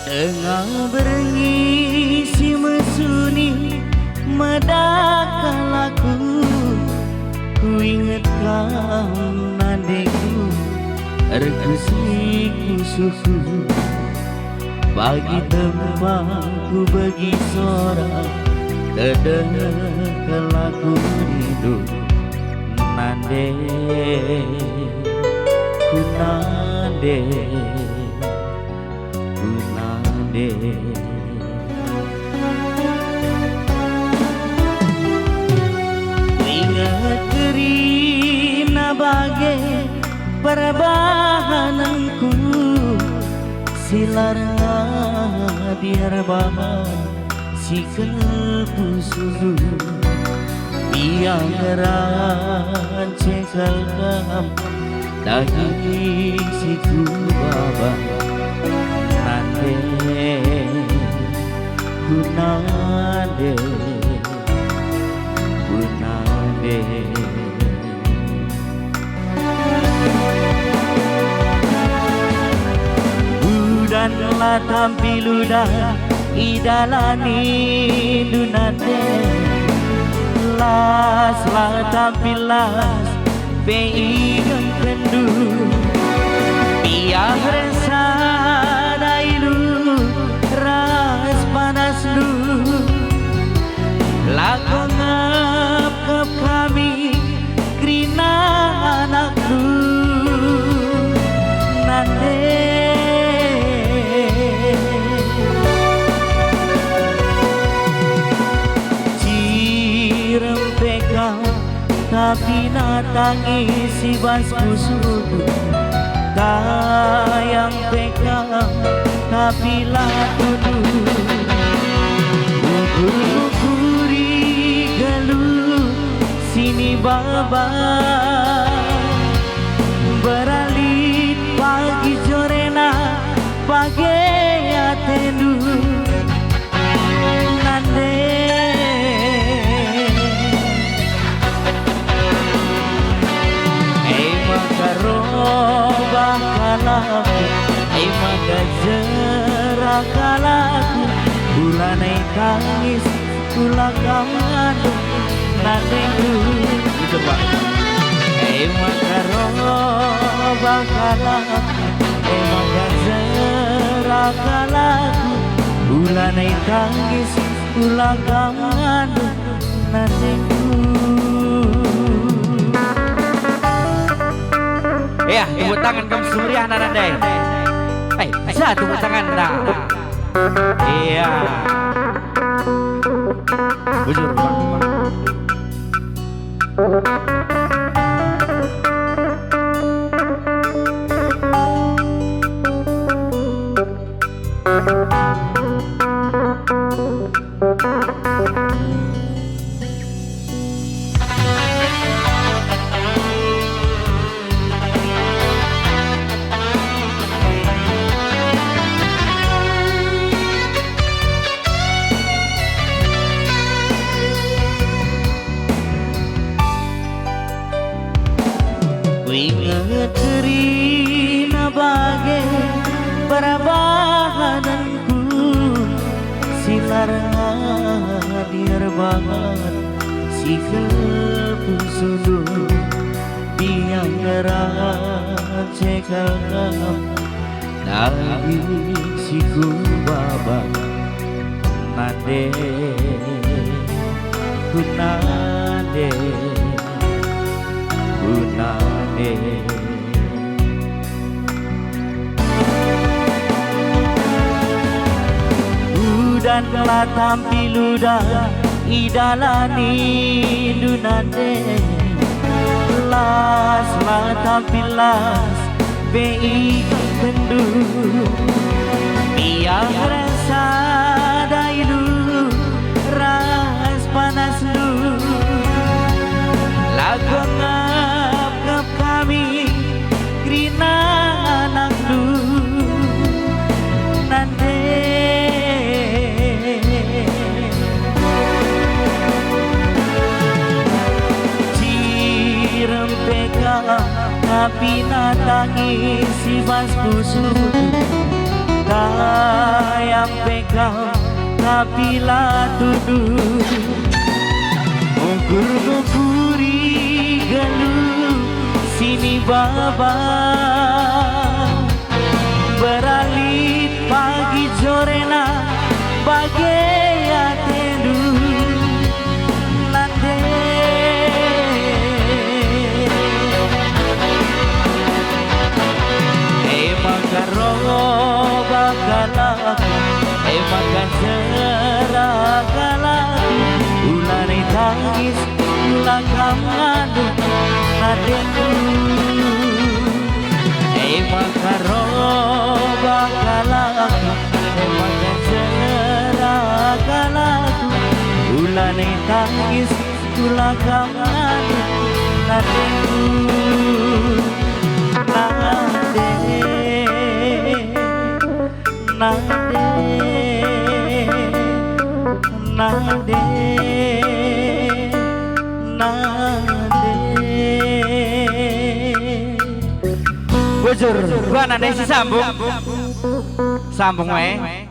Tengah berengisi mesuni medakkan laku. Ku ingat kau nandeku terkusiku susu. Bagi tempatku bagi sorak terdengar lagu hidup. Nande ku nande ku nande. Ingat kerina bagai perbahananku. Silar biar bahan si kelpusu. Biang rancekal kam daging si kubaba. Nande ku nande ku nande. Budanlah tampil udah idalani dunate. Las lah tampil las peingan kendu. Biar rasa dailu ras panas lu. Lagu ngap kami krina anakku. Nande tapi natangi si basku sudu. Tayang pegang tapi latudu. Ukur-ukuri galuh sini baba. Beralit pagi jorena bagai atendu. Nande karobah kalaku, maga jerah kalaku. Bulanai tangis, ulah kamadu, nandeku. Itu Pak. Maga karobah kalaku, maga jerah kalaku. Bulanai tangis, ulah kamadu, nandeku. Ya, tepuk tangan kamu semeriah Nandai. Bisa tepuk tangan dah. Iya. Bujur Bang. Ingat kerina bagai perbahananku. Silar hadir banget si kelpusu. Biang rancekal kam daging si kubaba. Nande ku nande ku nande. Udan telah tampil udah idalani dunande. Las lah tampil las bei bendu. Biar rasa dailu ras panas lu. Lagu ngap kami krina anak lu. Nande cirem pegang tapi natangi si basku sudu. yang pegang kapila tuduh Ngukur-ngukuri geluh sini baba Beralit pagi jorena bagai atendu Nande Makaro bakalaku makan seragalaku Ulane tangis ulakam ngadu nadeku Makaro bakalaku makan seragalaku Ulane tangis ulakam ngadu nadeku Nade Bujur, gua nade si sambung wae.